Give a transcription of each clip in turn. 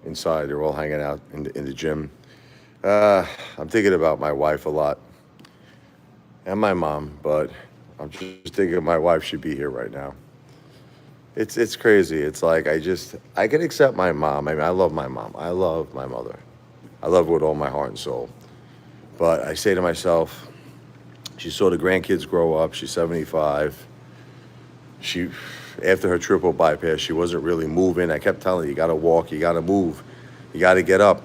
inside. They're all hanging out in the gym. I'm thinking about my wife a lot and my mom, but I'm just thinking my wife should be here right now. It's crazy. It's like I can accept my mom. I mean, I love my mom. I love my mother. I love her with all my heart and soul. But I say to myself, she saw the grandkids grow up. She's 75. She, after her triple bypass, she wasn't really moving. I kept telling her, you got to walk, you got to move, you got to get up.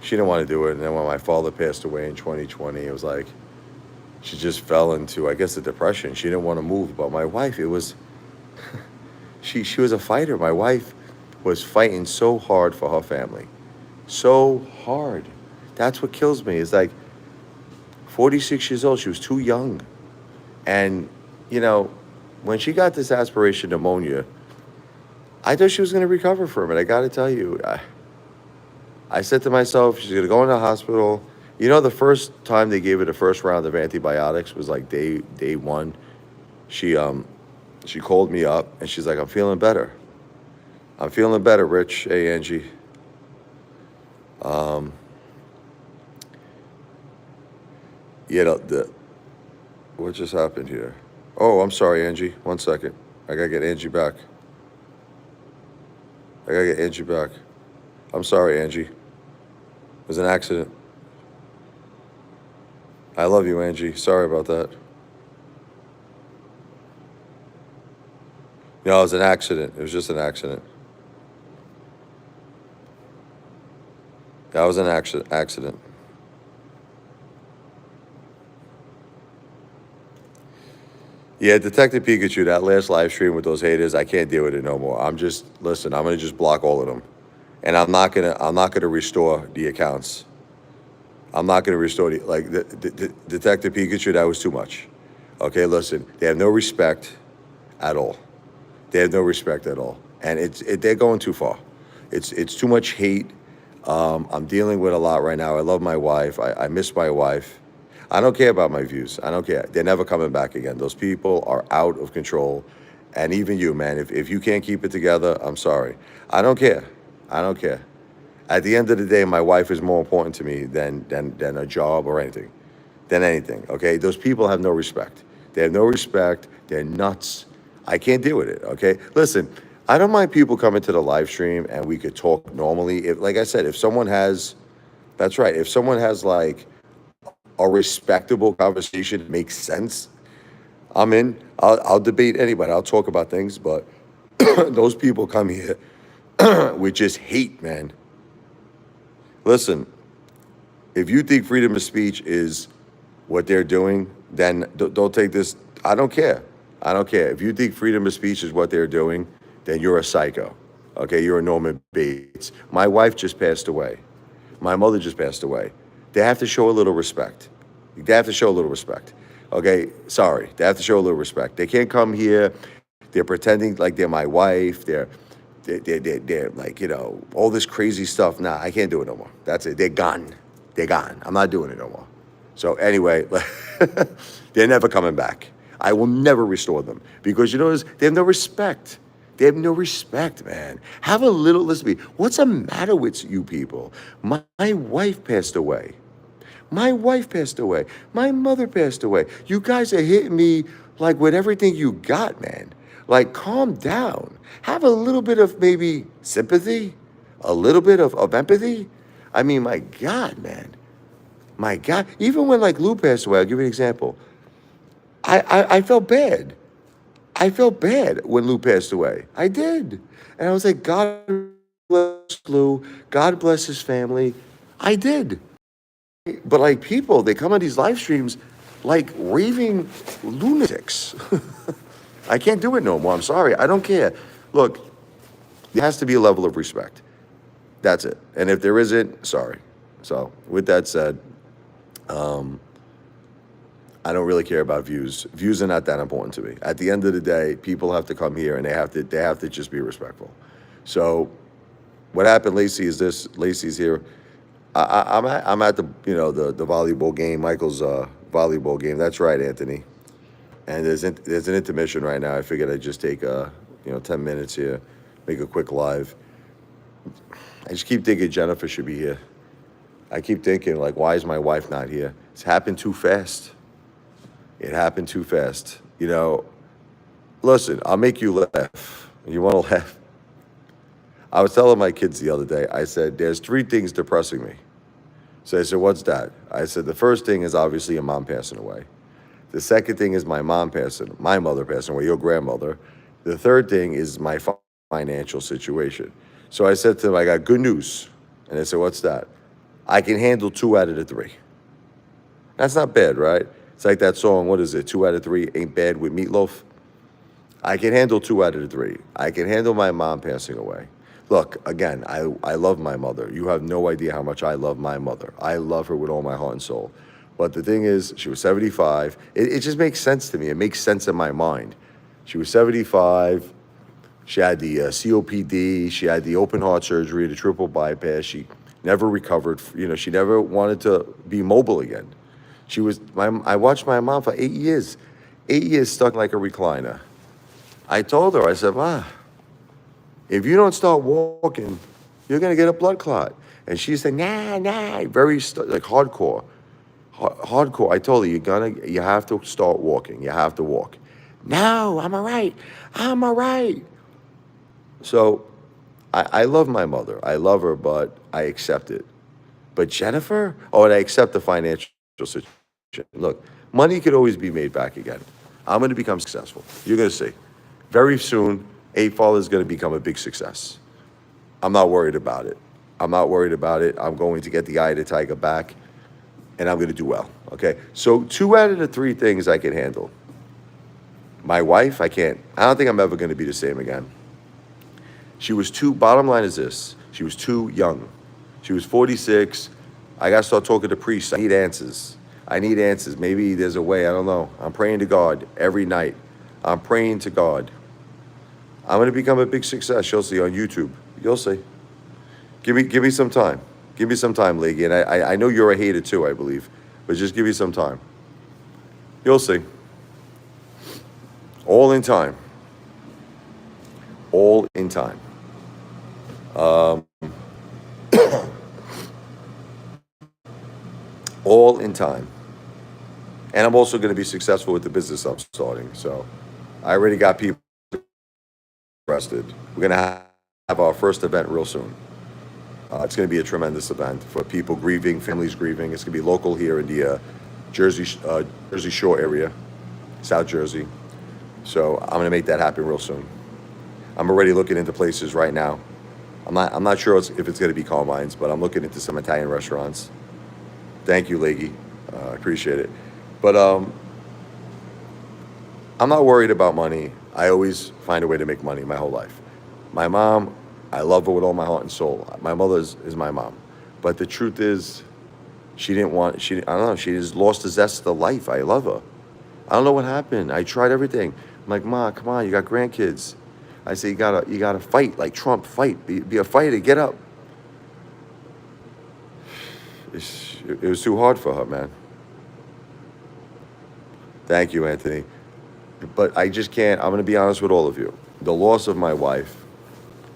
She didn't want to do it. And then when my father passed away in 2020, it was like she just fell into, I guess, a depression. She didn't want to move. But my wife, it was, she was a fighter. My wife was fighting so hard for her family. So hard. That's what kills me. It's like 46 years old. She was too young. And, you know, when she got this aspiration pneumonia, I thought she was going to recover from it. I got to tell you, I said to myself, she's going to go in the hospital. You know, the first time they gave her the first round of antibiotics was like day one. She called me up and she's like, I'm feeling better. I'm feeling better, Rich. Hey, Angie. Um, you know, what just happened here? Oh, I'm sorry, Angie. 1 second. I gotta get Angie back. I gotta get Angie back. I'm sorry, Angie. It was an accident. I love you, Angie. Sorry about that. No, it was an accident. It was just an accident. That was an accident. Yeah, Detective Pikachu, that last live stream with those haters, I can't deal with it no more. Listen, I'm gonna just block all of them. And I'm not gonna restore the accounts. I'm not gonna restore the Detective Pikachu, that was too much. Okay, listen, they have no respect at all. They have no respect at all. And they're going too far. It's too much hate. I'm dealing with a lot right now. I love my wife. I miss my wife. I don't care about my views. I don't care. They're never coming back again. Those people are out of control. And even you, man, if you can't keep it together, I'm sorry. I don't care. I don't care. At the end of the day, my wife is more important to me than a job or anything, than anything, okay? Those people have no respect. They have no respect. They're nuts. I can't deal with it, okay? Listen, I don't mind people coming to the live stream and we could talk normally. If, like I said, if someone has, that's right, if someone has like a respectable conversation that makes sense, I'm in. I'll debate anybody. I'll talk about things, but those people come here with just hate, man. Listen, if you think freedom of speech is what they're doing, then don't take this. I don't care. I don't care. If you think freedom of speech is what they're doing, then you're a psycho. Okay, you're a Norman Bates. My wife just passed away. My mother just passed away. They have to show a little respect. They have to show a little respect. Okay, sorry. They have to show a little respect. They can't come here. They're pretending like they're my wife. They're like, you know, all this crazy stuff. Nah, I can't do it no more. That's it. They're gone. They're gone. I'm not doing it no more. So anyway, they're never coming back. I will never restore them because, you know, they have no respect. They have no respect, man. Have a little, listen to me. What's the matter with you people? My wife passed away. My wife passed away. My mother passed away. You guys are hitting me like with everything you got, man. Like, calm down. Have a little bit of maybe sympathy, a little bit of empathy. I mean, my God, man. My God. Even when like Lou passed away, I'll give you an example. I felt bad. I felt bad when Lou passed away. I did. And I was like, God bless Lou. God bless his family. I did. But like people, they come on these live streams like raving lunatics. I can't do it no more. I'm sorry. I don't care. Look, there has to be a level of respect. That's it. And if there isn't, sorry. So with that said, I don't really care about views. Views are not that important to me. At the end of the day, people have to come here and they have to just be respectful. So what happened, Lacey, is this. Lacey's here. I'm at the the volleyball game, Michael's volleyball game. That's right, Anthony. And there's an intermission right now. I figured I'd just take 10 minutes here, make a quick live. I just keep thinking Jennifer should be here. I keep thinking, like, why is my wife not here? It's happened too fast. It happened too fast. Listen, I'll make you laugh. You want to laugh? I was telling my kids the other day, I said, there's three things depressing me. So I said, what's that? I said, the first thing is obviously your mom passing away. The second thing is my mother passing away, your grandmother. The third thing is my financial situation. So I said to them, I got good news. And they said, what's that? I can handle 2 out of the 3. That's not bad, right? It's like that song, what is it? 2 out of 3 ain't bad with Meatloaf. I can handle 2 out of the 3. I can handle my mom passing away. Look, again, I love my mother. You have no idea how much I love my mother. I love her with all my heart and soul. But the thing is, she was 75. It just makes sense to me. It makes sense in my mind. She was 75. She had the COPD. She had the open heart surgery, the triple bypass. She never recovered. She never wanted to be mobile again. I watched my mom for 8 years. 8 years stuck like a recliner. I told her, I said, Ma, if you don't start walking, you're going to get a blood clot. And she said, nah, very like hardcore. Hardcore. I told her, you have to start walking. You have to walk. No, I'm all right. I'm all right. So I love my mother. I love her, but I accept it. But Jennifer? Oh, and I accept the financial situation. Look, money could always be made back again. I'm going to become successful. You're going to see. Very soon, Apefather is going to become a big success. I'm not worried about it. I'm going to get the eye of the tiger back, and I'm going to do well, okay? So 2 out of the 3 things I can handle. My wife, I can't. I don't think I'm ever going to be the same again. Bottom line is this. She was too young. She was 46. I got to start talking to priests. I need answers. Maybe there's a way. I don't know. I'm praying to God every night. I'm praying to God. I'm going to become a big success. You'll see on YouTube. You'll see. Give me some time. Give me some time, Leggy. And I know you're a hater too, I believe. But just give me some time. You'll see. All in time. All in time. All in time. And I'm also going to be successful with the business I'm starting. So I already got people interested. We're going to have our first event real soon. It's going to be a tremendous event for people grieving, families grieving. It's going to be local here in the Jersey Shore area, South Jersey. So I'm going to make that happen real soon. I'm already looking into places right now. I'm not sure if it's going to be Carmine's, but I'm looking into some Italian restaurants. Thank you, Leggy. Appreciate it. But I'm not worried about money. I always find a way to make money my whole life. My mom, I love her with all my heart and soul. My mother is my mom. But the truth is, I don't know, she just lost the zest of life. I love her. I don't know what happened. I tried everything. I'm like, Ma, come on, you got grandkids. I say, you gotta fight like Trump, fight. Be a fighter, get up. It was too hard for her, man. Thank you, Anthony. But I just can't, I'm going to be honest with all of you. The loss of my wife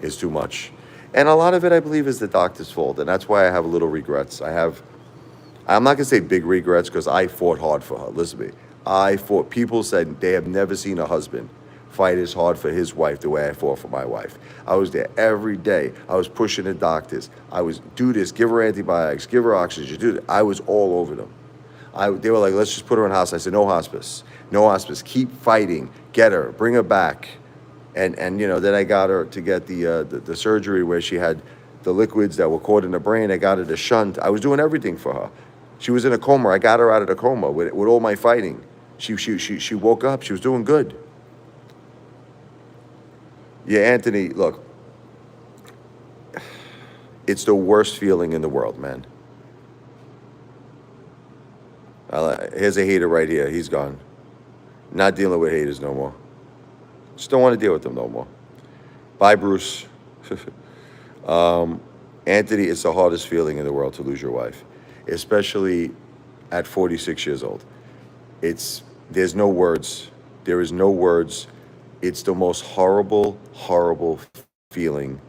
is too much. And a lot of it, I believe, is the doctor's fault. And that's why I have little regrets. I'm not going to say big regrets because I fought hard for her. Listen to me. People said they have never seen a husband fight as hard for his wife the way I fought for my wife. I was there every day. I was pushing the doctors. I was, do this, give her antibiotics, give her oxygen, do that. I was all over them. They were like, let's just put her in hospice. I said, no hospice. Keep fighting. Get her. Bring her back. And then I got her to get the surgery where she had the liquids that were caught in the brain. I got her the shunt. I was doing everything for her. She was in a coma. I got her out of the coma with all my fighting. She woke up. She was doing good. Yeah, Anthony, look. It's the worst feeling in the world, man. Here's a hater right here. He's gone. Not dealing with haters no more. Just don't want to deal with them no more. Bye, Bruce. Anthony, it's the hardest feeling in the world to lose your wife, especially at 46 years old. There's no words. There is no words. It's the most horrible, horrible feeling.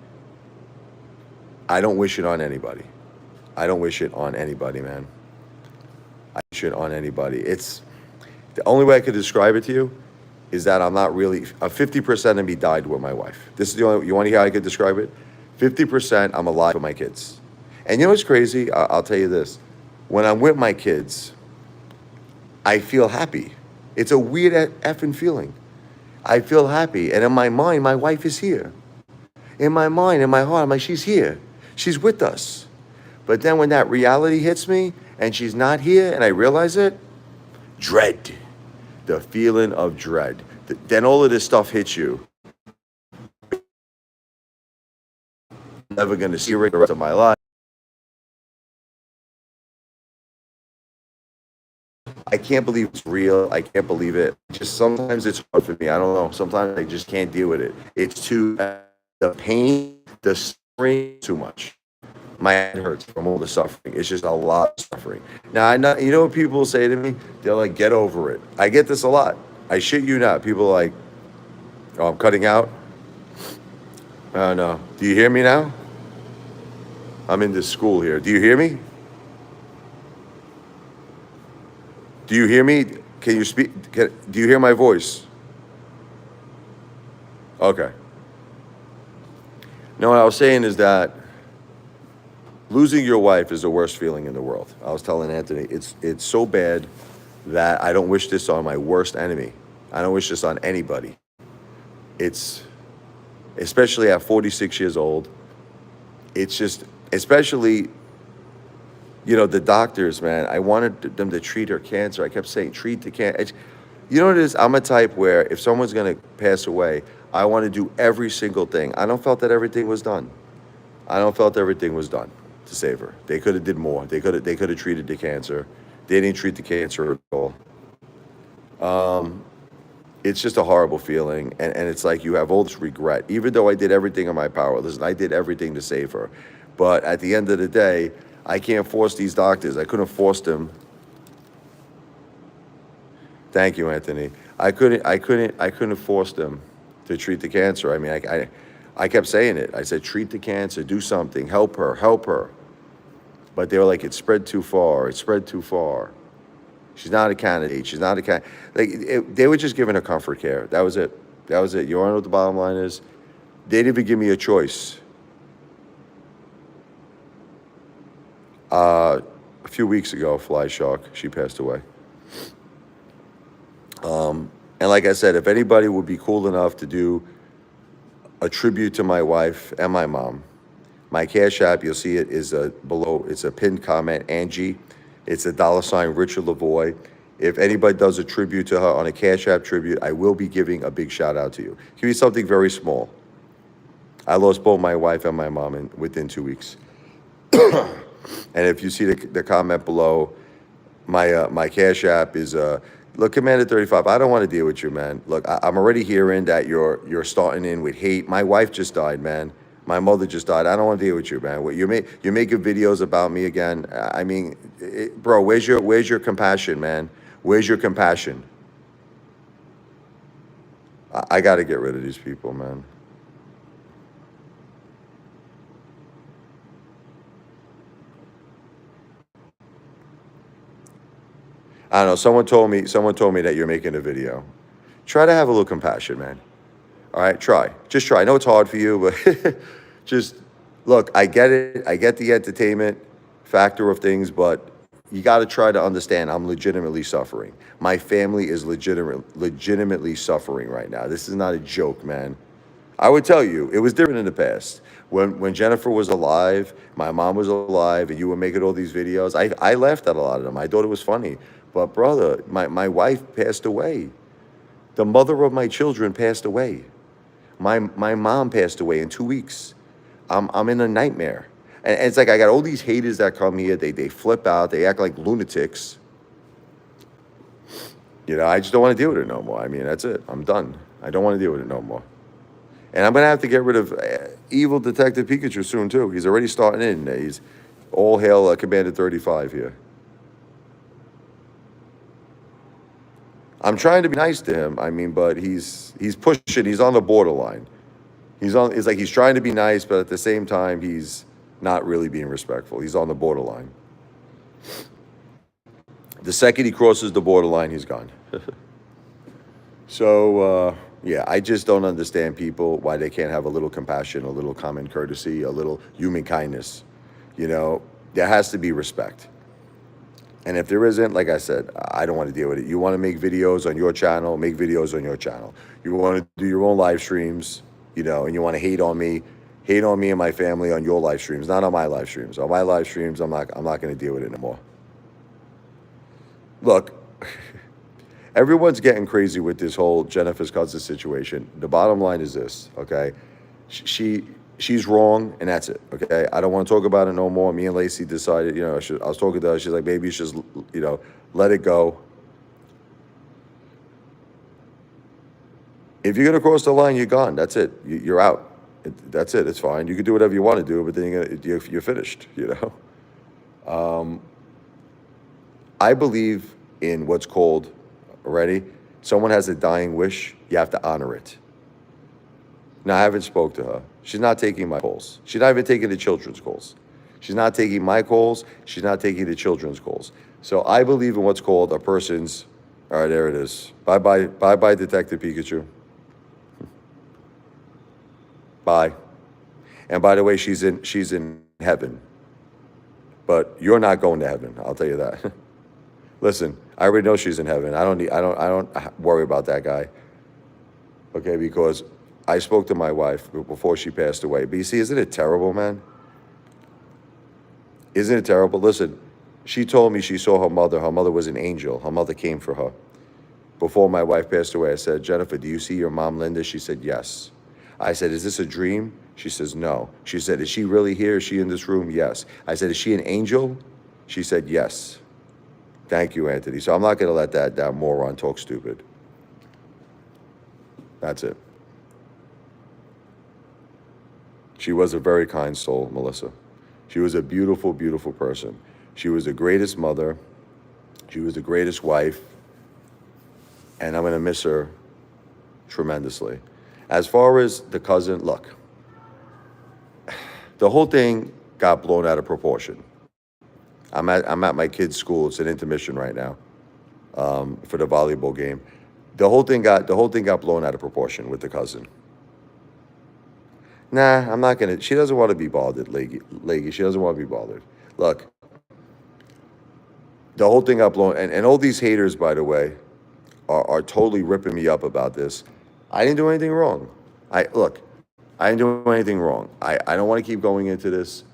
I don't wish it on anybody. I don't wish it on anybody, man. I wish it on anybody. It's the only way I could describe it to you is that I'm not really. 50% of me died with my wife. This is the only. You want to hear how I could describe it? 50% I'm alive with my kids. And you know what's crazy? I'll tell you this. When I'm with my kids, I feel happy. It's a weird effing feeling. I feel happy. And in my mind, my wife is here. In my mind, in my heart, I'm like, she's here. She's with us. But then when that reality hits me and she's not here and I realize it, dread. The feeling of dread. Then all of this stuff hits you. I'm never going to see her the rest of my life. I can't believe it's real. I can't believe it. Just sometimes it's hard for me. I don't know. Sometimes I just can't deal with it. It's too, the pain, the suffering, too much. My head hurts from all the suffering. It's just a lot of suffering. Now, I know, you know what people say to me? They're like, get over it. I get this a lot. I shit you not. People are like, oh, I'm cutting out. Oh, no. Do you hear me now? I'm in this school here. Do you hear me? Do you hear me? Can you speak? Do you hear my voice? Okay. No, what I was saying is that losing your wife is the worst feeling in the world. I was telling Anthony, it's so bad that I don't wish this on my worst enemy. I don't wish this on anybody. It's, especially at 46 years old, it's just, especially, you know, the doctors, man, I wanted them to treat her cancer. I kept saying, treat the cancer. You know what it is? I'm a type where if someone's going to pass away, I want to do every single thing. I don't felt that everything was done. I don't felt everything was done to save her. They could have did more. They could have treated the cancer. They didn't treat the cancer at all. It's just a horrible feeling, and it's like you have all this regret. Even though I did everything in my power, listen, I did everything to save her. But at the end of the day, I can't force these doctors. I couldn't force them. Thank you, Anthony. I couldn't force them to treat the cancer. I mean, I kept saying it. I said, treat the cancer, do something, help her, help her. But they were like, it spread too far. It spread too far. She's not a candidate. She's not a candidate. Like, they were just giving her comfort care. That was it. That was it. You want to know what the bottom line is? They didn't even give me a choice. A few weeks ago, Fly Shark, she passed away. And like I said, if anybody would be cool enough to do a tribute to my wife and my mom, my Cash App, you'll see it, is below. It's a pinned comment, Angie. It's a $ Richard Lavoie. If anybody does a tribute to her on a Cash App tribute, I will be giving a big shout out to you. Give me something very small. I lost both my wife and my mom within 2 weeks. And if you see the comment below, my Cash App is look, Commander 35. I don't want to deal with you, man. Look, I'm already hearing that you're starting in with hate. My wife just died, man. My mother just died. I don't want to deal with you, man. You're making videos about me again. I mean, bro, where's your compassion, man? Where's your compassion? I got to get rid of these people, man. I don't know. Someone told me that you're making a video. Try to have a little compassion, man. All right, try. Just try. I know it's hard for you, but just look, I get it. I get the entertainment factor of things, but you got to try to understand I'm legitimately suffering. My family is legitimately suffering right now. This is not a joke, man. I would tell you, it was different in the past. When Jennifer was alive, my mom was alive, and you were making all these videos, I laughed at a lot of them. I thought it was funny. But brother, my wife passed away. The mother of my children passed away. My mom passed away in 2 weeks. I'm in a nightmare. And it's like I got all these haters that come here. They flip out. They act like lunatics. You know, I just don't want to deal with it no more. I mean, that's it. I'm done. I don't want to deal with it no more. And I'm going to have to get rid of evil Detective Pikachu soon, too. He's already starting in. He's all hail Commander 35 here. I'm trying to be nice to him. I mean, but he's pushing. He's on the borderline. It's like he's trying to be nice, but at the same time, he's not really being respectful. He's on the borderline. The second he crosses the borderline, he's gone. So, yeah, I just don't understand people, why they can't have a little compassion, a little common courtesy, a little human kindness. You know, there has to be respect. And if there isn't, like I said, I don't want to deal with it. You want to make videos on your channel, make videos on your channel. You want to do your own live streams, you know, and you want to hate on me and my family on your live streams, not on my live streams. On my live streams, I'm not going to deal with it anymore. Look, everyone's getting crazy with this whole Jennifer's cousin situation. The bottom line is this, okay? She's wrong, and that's it, okay? I don't want to talk about it no more. Me and Lacey decided, you know, I was talking to her. She's like, baby, you should, you know, let it go. If you're going to cross the line, you're gone. That's it. You're out. That's it. It's fine. You can do whatever you want to do, but then you're finished, you know? I believe in what's called, already, someone has a dying wish, you have to honor it. Now, I haven't spoke to her. She's not taking my calls. She's not even taking the children's calls. She's not taking my calls. She's not taking the children's calls. So I believe in what's called a person's, all right, there it is. Bye-bye, bye-bye, Detective Pikachu. Bye. And by the way, she's in heaven. But you're not going to heaven, I'll tell you that. Listen, I already know she's in heaven. I don't worry about that guy. Okay, because I spoke to my wife before she passed away. But you see, isn't it terrible, man? Isn't it terrible? Listen, she told me she saw her mother. Her mother was an angel. Her mother came for her. Before my wife passed away, I said, Jennifer, do you see your mom, Linda? She said, yes. I said, is this a dream? She says, no. She said, is she really here? Is she in this room? Yes. I said, is she an angel? She said, yes. Thank you, Anthony. So I'm not going to let that moron talk stupid. That's it. She was a very kind soul, Melissa. She was a beautiful, beautiful person. She was the greatest mother. She was the greatest wife. And I'm going to miss her tremendously. As far as the cousin, look, the whole thing got blown out of proportion. I'm at my kid's school. It's an intermission right now for the volleyball game. The whole thing got blown out of proportion with the cousin. Nah, I'm not gonna. She doesn't want to be bothered, Leggy. She doesn't want to be bothered. Look, the whole thing got blown, and all these haters, by the way, are totally ripping me up about this. I didn't do anything wrong. I didn't do anything wrong. I don't want to keep going into this.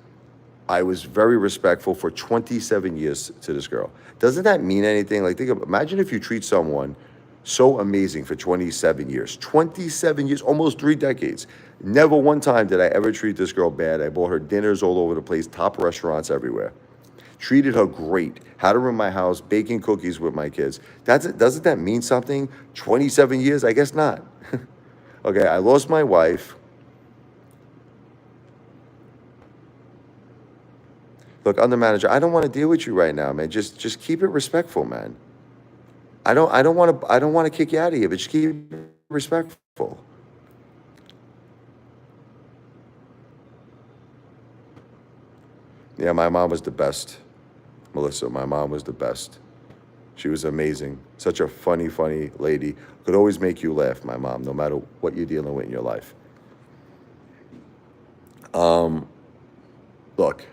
I was very respectful for 27 years to this girl. Doesn't that mean anything? Like, imagine if you treat someone so amazing for 27 years. 27 years, almost 3 decades. Never one time did I ever treat this girl bad. I bought her dinners all over the place, top restaurants everywhere. Treated her great. Had her in my house, baking cookies with my kids. Doesn't that mean something? 27 years? I guess not. Okay, I lost my wife. Look, under manager, I don't want to deal with you right now, man. Just keep it respectful, man. I don't want to kick you out of here, but just keep it respectful. Yeah, my mom was the best, Melissa. My mom was the best. She was amazing. Such a funny, funny lady. Could always make you laugh, my mom, no matter what you're dealing with in your life. Look,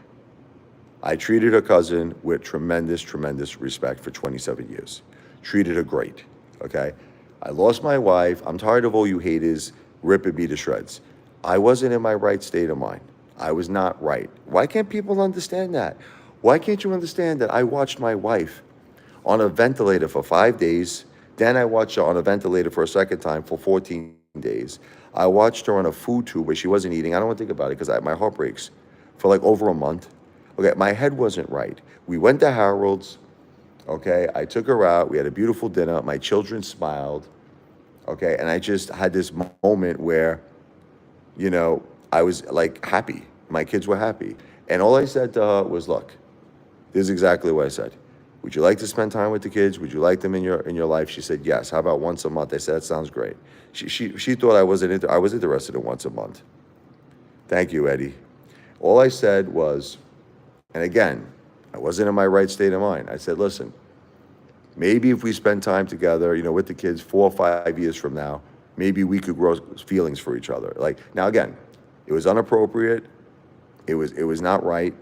I treated her cousin with tremendous, tremendous respect for 27 years. Treated her great, okay? I lost my wife. I'm tired of all you haters ripping me to shreds. I wasn't in my right state of mind. I was not right. Why can't people understand that? Why can't you understand that I watched my wife on a ventilator for 5 days, then I watched her on a ventilator for a second time for 14 days. I watched her on a food tube where she wasn't eating. I don't want to think about it because my heart breaks for like over a month. Okay, my head wasn't right. We went to Harold's. Okay, I took her out. We had a beautiful dinner. My children smiled. Okay, and I just had this moment where, you know, I was like happy. My kids were happy. And all I said to her was, look, this is exactly what I said. Would you like to spend time with the kids? Would you like them in your life? She said, yes. How about once a month? I said, that sounds great. She thought I was interested in once a month. Thank you, Eddie. All I said was, and again, I wasn't in my right state of mind. I said, listen, maybe if we spend time together, with the kids 4 or 5 years from now, maybe we could grow feelings for each other. Like, now again, it was inappropriate. It was not right.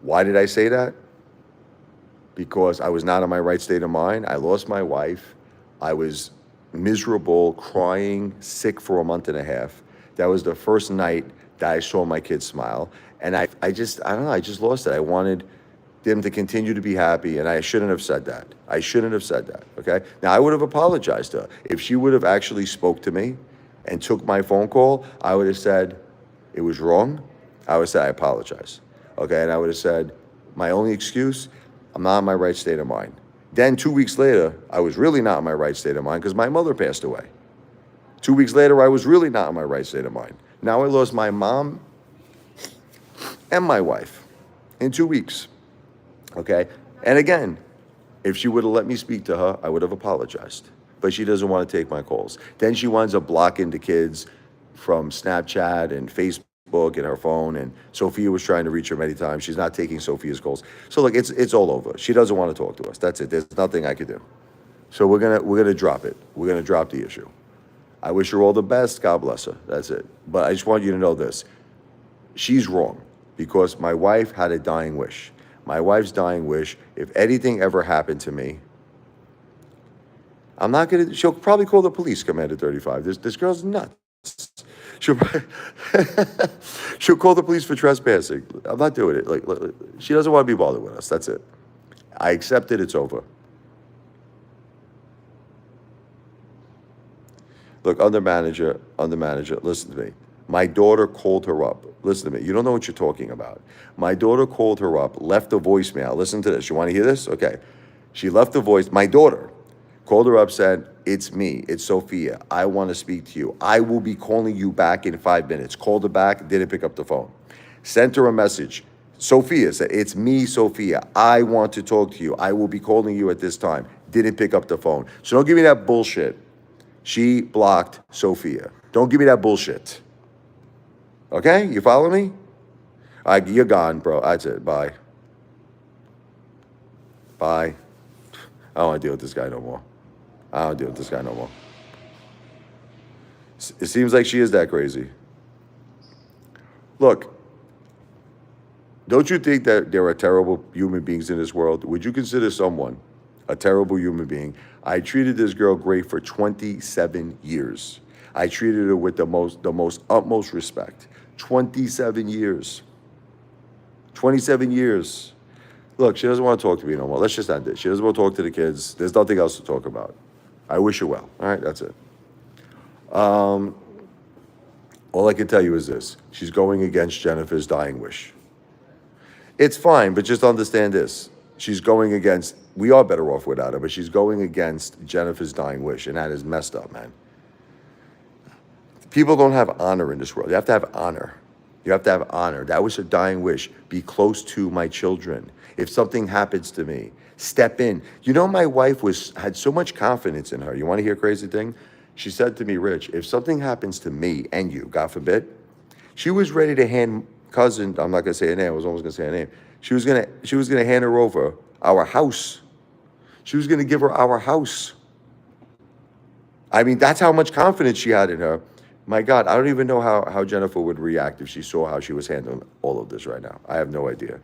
Why did I say that? Because I was not in my right state of mind. I lost my wife. I was miserable, crying, sick for a month and a half. That was the first night that I saw my kids smile. And I don't know, I just lost it. I wanted them to continue to be happy, and I shouldn't have said that. I shouldn't have said that, okay? Now, I would have apologized to her. If she would have actually spoke to me and took my phone call, I would have said, it was wrong. I would say, I apologize, okay? And I would have said, my only excuse, I'm not in my right state of mind. Then 2 weeks later, I was really not in my right state of mind because my mother passed away. 2 weeks later, I was really not in my right state of mind. Now I lost my mom and my wife in 2 weeks, okay? And again, if she would have let me speak to her, I would have apologized. But she doesn't want to take my calls. Then she winds up blocking the kids from Snapchat and Facebook and her phone, and Sophia was trying to reach her many times. She's not taking Sophia's calls. So look, it's all over. She doesn't want to talk to us. That's it. There's nothing I could do. So we're gonna drop it. We're gonna drop the issue. I wish her all the best. God bless her. That's it. But I just want you to know this. She's wrong because my wife had a dying wish. My wife's dying wish, if anything ever happened to me, she'll probably call the police, Commander 35. This girl's nuts. She'll call the police for trespassing. I'm not doing it. Like, she doesn't want to be bothered with us. That's it. I accept it. It's over. Look, under manager, listen to me. My daughter called her up. Listen to me. You don't know what you're talking about. My daughter called her up, left a voicemail. Listen to this. You want to hear this? Okay. She left a voice. My daughter called her up, said, it's me. It's Sophia. I want to speak to you. I will be calling you back in 5 minutes. Called her back, didn't pick up the phone. Sent her a message. Sophia said, it's me, Sophia. I want to talk to you. I will be calling you at this time. Didn't pick up the phone. So don't give me that bullshit. She blocked Sophia. Don't give me that bullshit. Okay? You follow me? All right, you're gone, bro. That's it. Bye. Bye. I don't want to deal with this guy no more. I don't deal with this guy no more. It seems like she is that crazy. Look, don't you think that there are terrible human beings in this world? Would you consider someone a terrible human being? I treated this girl great for 27 years. I treated her with the most utmost respect. 27 years. 27 years. Look, she doesn't want to talk to me no more. Let's just end it. She doesn't want to talk to the kids. There's nothing else to talk about. I wish her well. All right, that's it. All I can tell you is this. She's going against Jennifer's dying wish. It's fine, but just understand this. She's going against, we are better off without her, but she's going against Jennifer's dying wish, and that is messed up, man. People don't have honor in this world. You have to have honor. You have to have honor. That was her dying wish. Be close to my children. If something happens to me, step in. You know, my wife had so much confidence in her. You want to hear a crazy thing? She said to me, Rich, if something happens to me and you, God forbid, she was ready to hand cousin, I'm not going to say her name, I was almost going to say her name. She was going to hand her over our house. She was going to give her our house. I mean, that's how much confidence she had in her. My God, I don't even know how Jennifer would react if she saw how she was handling all of this right now. I have no idea.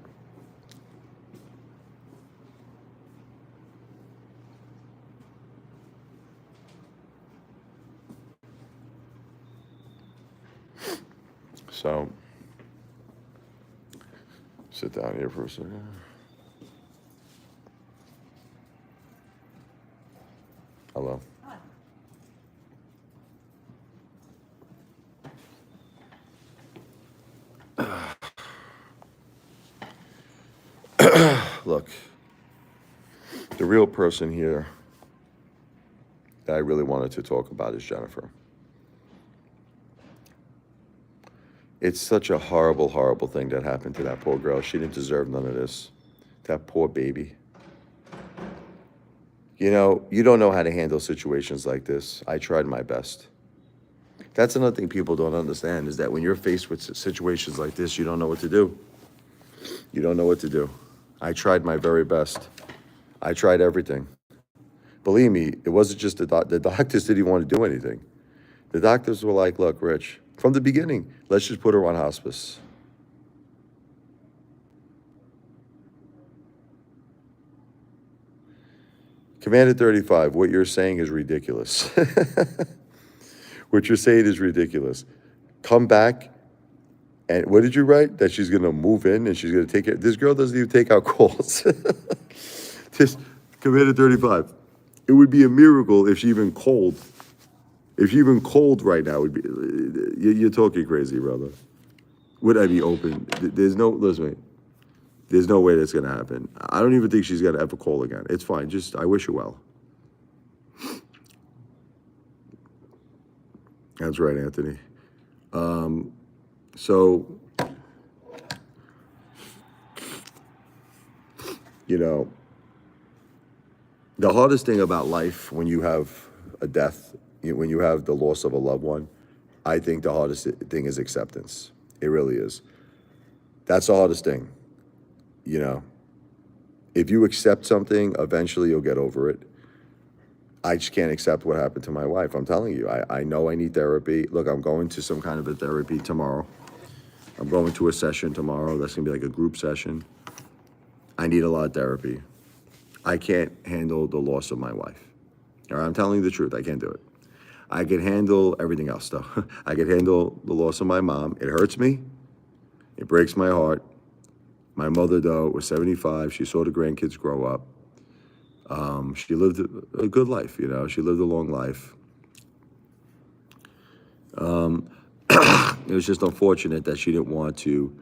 So, sit down here for a second. Hello. Look, the real person here that I really wanted to talk about is Jennifer. It's such a horrible, horrible thing that happened to that poor girl. She didn't deserve none of this. That poor baby. You know, you don't know how to handle situations like this. I tried my best. That's another thing people don't understand is that when you're faced with situations like this, you don't know what to do. You don't know what to do. I tried my very best. I tried everything. Believe me, it wasn't just the doctors didn't even want to do anything. The doctors were like, look, Rich, from the beginning, let's just put her on hospice. Commander 35, what you're saying is ridiculous. What you're saying is ridiculous. Come back, and what did you write? That she's going to move in and she's going to take it. This girl doesn't even take out calls. This Commander 35, it would be a miracle if she even called. If she even called right now, would be. You're talking crazy, brother. Would I be open? There's no, listen, wait. There's no way that's going to happen. I don't even think she's going to ever call again. It's fine. Just, I wish her well. That's right, Anthony. So, you know, the hardest thing about life when you have a death, when you have the loss of a loved one, I think the hardest thing is acceptance. It really is. That's the hardest thing. You know, if you accept something, eventually you'll get over it. I just can't accept what happened to my wife. I'm telling you, I know I need therapy. Look, I'm going to some kind of a therapy tomorrow. I'm going to a session tomorrow. That's going to be like a group session. I need a lot of therapy. I can't handle the loss of my wife. All right, I'm telling you the truth. I can't do it. I can handle everything else, though. I can handle the loss of my mom. It hurts me. It breaks my heart. My mother, though, was 75. She saw the grandkids grow up. She lived a good life, you know. She lived a long life. It was just unfortunate that she didn't want to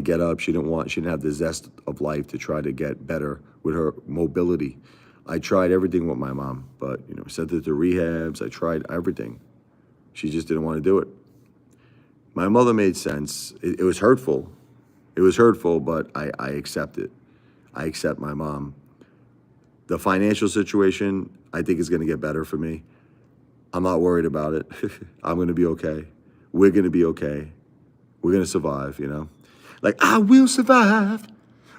get up. She didn't have the zest of life to try to get better with her mobility. I tried everything with my mom, but, you know, sent her to rehabs. I tried everything. She just didn't want to do it. My mother made sense. It was hurtful. It was hurtful, but I accept it. I accept my mom. The financial situation, I think, is going to get better for me. I'm not worried about it. I'm going to be okay. We're going to be okay. We're going to survive, you know? Like, I will survive.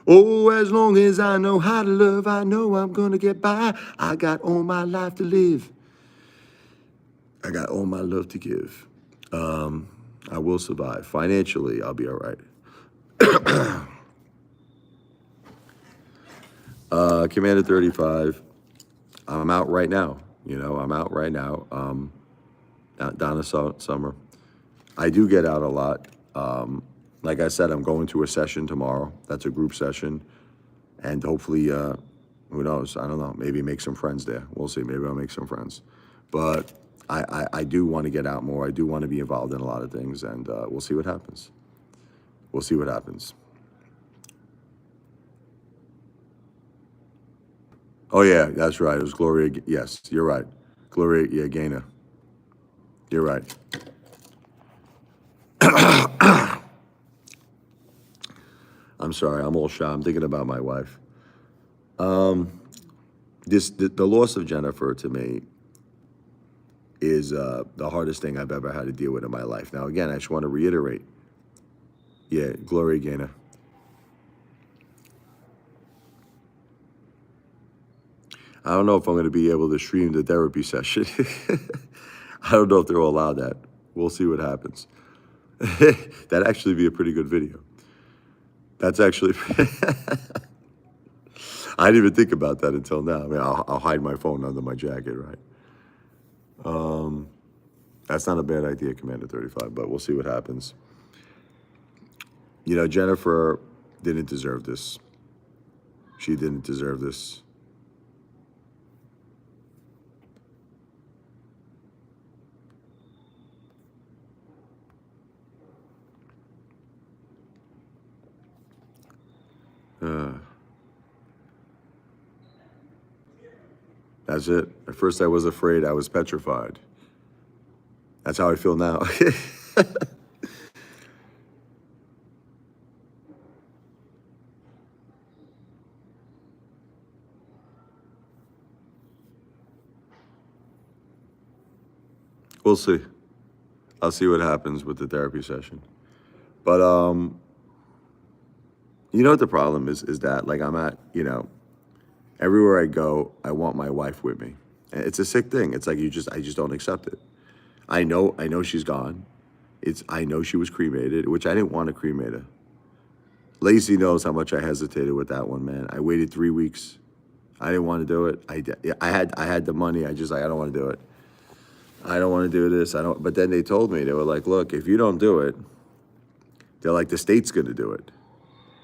Oh, as long as I know how to love, I know I'm going to get by. I got all my life to live. I got all my love to give. I will survive. Financially, I'll be all right. Commander 35, I'm out right now. You know, I'm out right now. Down to summer. I do get out a lot. Like I said, I'm going to a session tomorrow. That's a group session. And hopefully, who knows? I don't know. Maybe make some friends there. We'll see. Maybe I'll make some friends. But I do want to get out more. I do want to be involved in a lot of things. And we'll see what happens. We'll see what happens. Oh, yeah, that's right. It was Gloria. Yes, you're right. Gloria Gaynor. You're right. I'm sorry. I'm all shy. I'm thinking about my wife. The loss of Jennifer to me is the hardest thing I've ever had to deal with in my life. Now, again, I just want to reiterate. Yeah, Gloria Gaynor. I don't know if I'm going to be able to stream the therapy session. I don't know if they'll allow that. We'll see what happens. That'd actually be a pretty good video. That's actually... I didn't even think about that until now. I mean, I'll hide my phone under my jacket, right? That's not a bad idea, Commander 35, but we'll see what happens. You know, Jennifer didn't deserve this. She didn't deserve this. That's it. At first I was afraid. I was petrified. That's how I feel now. We'll see. I'll see what happens with the therapy session. But you know what the problem is that like I'm at, everywhere I go, I want my wife with me. And it's a sick thing. It's like I just don't accept it. I know she's gone. I know she was cremated, which I didn't want to cremate her. Lacey knows how much I hesitated with that one, man. I waited 3 weeks. I didn't want to do it. I had the money. I don't want to do it. I don't want to do this. I don't. But then they told me, they were like, look, if you don't do it, they're like, the state's going to do it.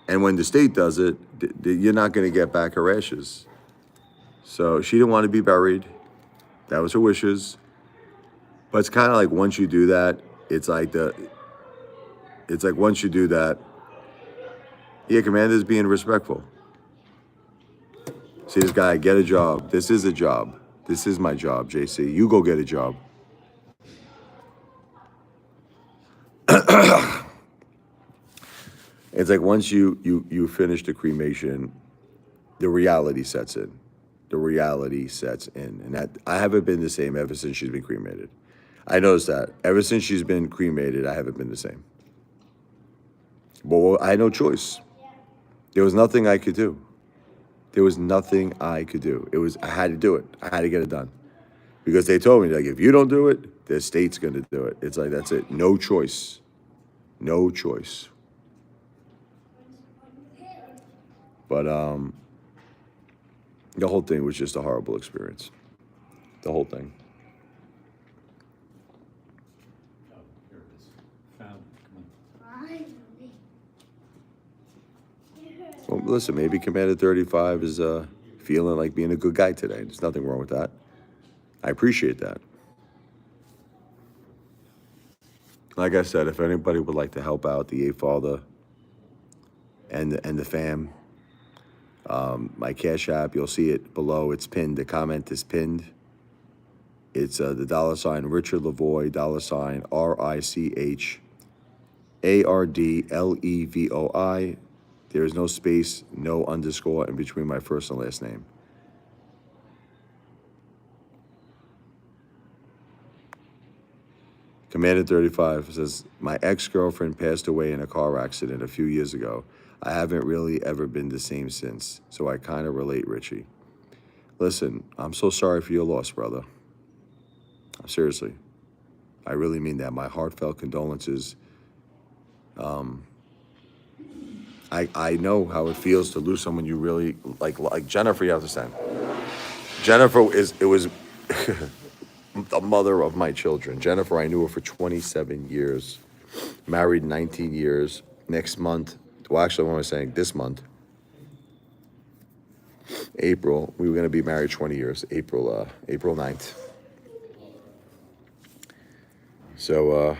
And when the state does it, you're not going to get back her ashes. So she didn't want to be buried. That was her wishes. But it's kind of like once you do that, it's like once you do that, yeah, Commander's being respectful. See this guy, get a job. This is a job. This is my job, JC. You go get a job. It's like once you finish the cremation, the reality sets in. The reality sets in. And that I haven't been the same ever since she's been cremated. I noticed that. Ever since she's been cremated, I haven't been the same. But I had no choice. There was nothing I could do. There was nothing I could do. I had to do it. I had to get it done. Because they told me, like, if you don't do it, the state's going to do it. It's like, that's it. No choice. No choice. But the whole thing was just a horrible experience. The whole thing. Well, listen, maybe Commander 35 is feeling like being a good guy today. There's nothing wrong with that. I appreciate that. Like I said, if anybody would like to help out the Apefather and the fam, my Cash App, you'll see it below. It's pinned. The comment is pinned. It's the $ Richard Lavoie, $RichArdLevoi. There is no space, no underscore in between my first and last name. Commander 35 says, my ex-girlfriend passed away in a car accident a few years ago. I haven't really ever been the same since, so I kind of relate, Richie. Listen, I'm so sorry for your loss, brother. Seriously. I really mean that. My heartfelt condolences. I know how it feels to lose someone you really like Jennifer, you understand. Jennifer was the mother of my children. Jennifer, I knew her for 27 years, married 19 years. Next month, well, actually, what am I saying? This month, April, we were going to be married 20 years, April 9th. So,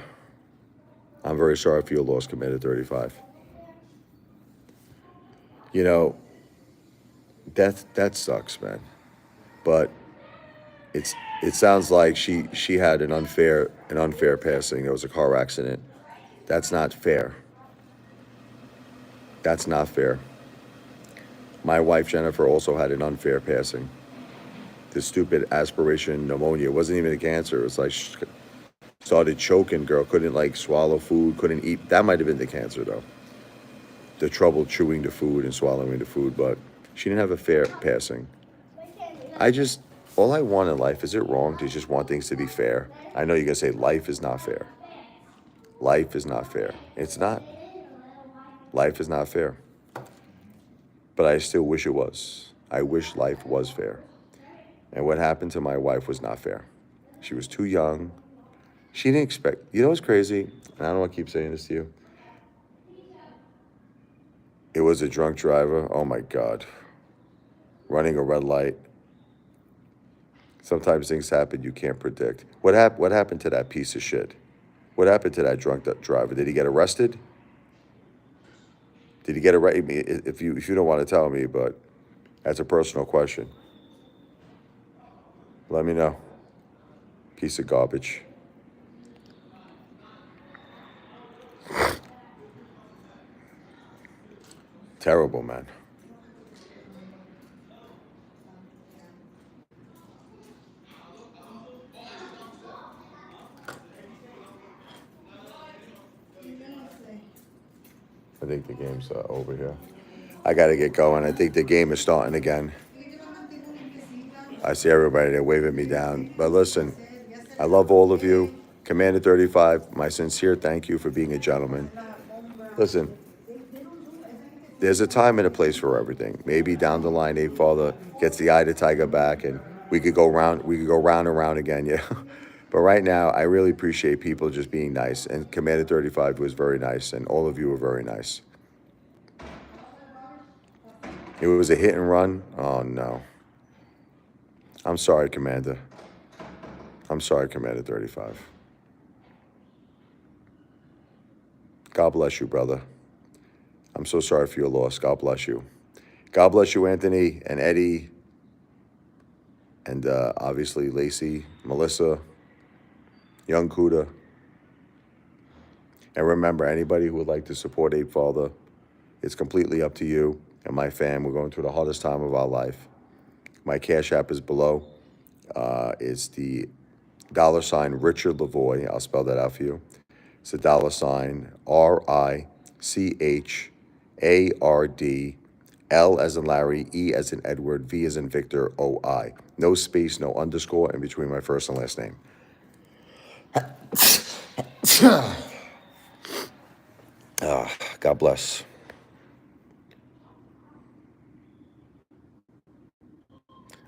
I'm very sorry for your loss, Commander 35. You know, that sucks, man. But it sounds like she had an unfair passing. There was a car accident. That's not fair. That's not fair. My wife Jennifer also had an unfair passing. This stupid aspiration pneumonia. It wasn't even a cancer. It's like she started choking, girl. Couldn't like swallow food. Couldn't eat. That might have been the cancer though. The trouble chewing the food and swallowing the food, but she didn't have a fair passing. All I want in life, is it wrong to just want things to be fair? I know you're going to say life is not fair. Life is not fair. It's not. Life is not fair. But I still wish it was. I wish life was fair. And what happened to my wife was not fair. She was too young. She didn't expect, you know what's crazy? And I don't want to keep saying this to you. It was a drunk driver. Oh my God. Running a red light. Sometimes things happen you can't predict. What happened to that piece of shit? What happened to that drunk driver? Did he get arrested? Did he get arrested? If you don't want to tell me, but that's a personal question. Let me know. Piece of garbage. Terrible, man. think the game's over here. I got to get going. I think the game is starting again. I see everybody there waving me down. But listen, I love all of you. Commander 35, my sincere thank you for being a gentleman. Listen, there's a time and a place for everything. Maybe down the line, Apefather gets the eye to tiger back, and we could go round and round again, yeah. But right now, I really appreciate people just being nice. And Commander 35 was very nice, and all of you were very nice. It was a hit and run. Oh no. I'm sorry, Commander. I'm sorry, Commander 35. God bless you, brother. I'm so sorry for your loss. God bless you. God bless you, Anthony and Eddie, and obviously Lacey, Melissa, Young Kuda. And remember, anybody who would like to support Apefather, it's completely up to you and my fam. We're going through the hardest time of our life. My Cash App is below. It's the $ Richard Lavoie. I'll spell that out for you. It's the $ RICHARD, L as in Larry, E as in Edward, V as in Victor, OI. No space, no underscore in between my first and last name. God bless.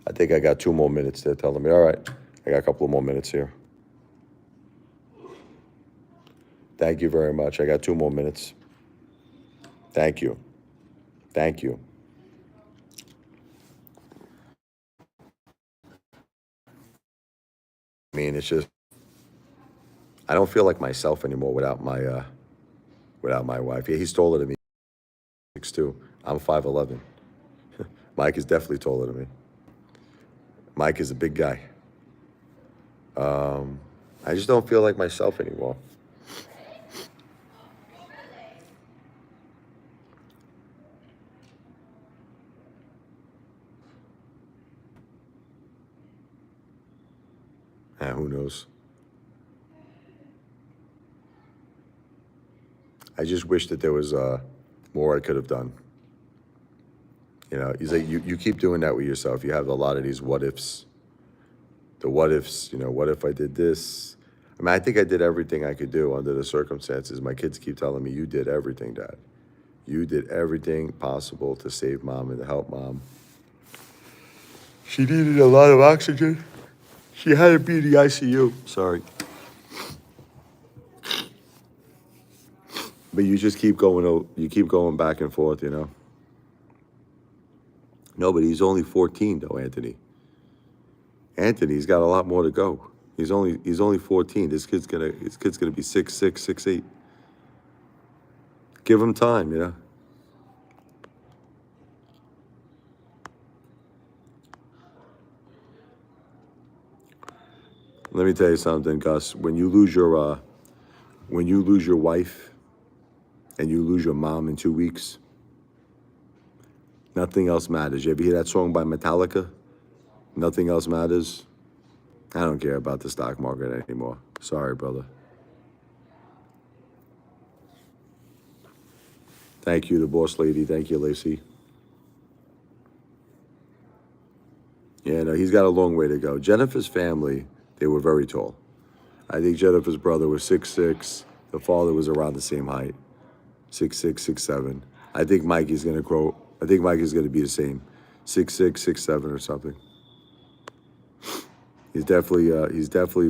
I think I got 2 more minutes. They're telling me, all right, I got a couple of more minutes here. Thank you very much. I got 2 more minutes. Thank you. Thank you. I mean, it's just, I don't feel like myself anymore without my wife. Yeah, he's taller than me. 6'2". I'm 5'11". Mike is definitely taller than me. Mike is a big guy. I just don't feel like myself anymore. Who knows? I just wish that there was more I could have done. You know, he's like, you keep doing that with yourself. You have a lot of these what ifs. The what ifs, you know, what if I did this? I mean, I think I did everything I could do under the circumstances. My kids keep telling me, you did everything, Dad. You did everything possible to save Mom and to help Mom. She needed a lot of oxygen. She had to be in the ICU. Sorry. But you just keep going back and forth, you know. No, but he's only 14 though, Anthony. Anthony's got a lot more to go. He's only 14. His kid's gonna be 6'6", 6'8". Give him time, you know. Let me tell you something, Gus. When you lose your wife and you lose your mom in 2 weeks, nothing else matters. You ever hear that song by Metallica? Nothing else matters. I don't care about the stock market anymore. Sorry, brother. Thank you, the boss lady. Thank you, Lacey. Yeah, no, he's got a long way to go. Jennifer's family, they were very tall. I think Jennifer's brother was 6'6". The father was around the same height, 6'6", 6'7". I think Mikey's going to grow. I think Mikey's going to be the same, 6'6", 6'7", or something. He's definitely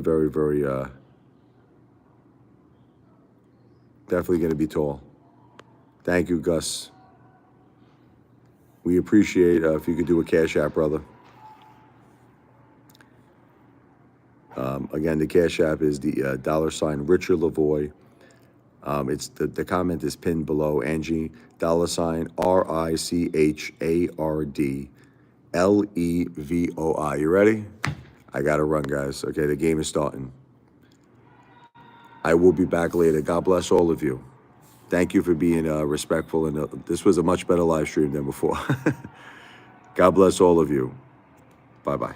very, very, definitely going to be tall. Thank you, Gus. We appreciate if you could do a Cash App, brother. Again, the Cash App is the $ Richard Lavoie. It's the comment is pinned below. Angie, $ RICHARD LEVOI. You ready? I gotta run, guys. Okay, the game is starting. I will be back later. God bless all of you. Thank you for being respectful, and this was a much better live stream than before. God bless all of you. Bye-bye.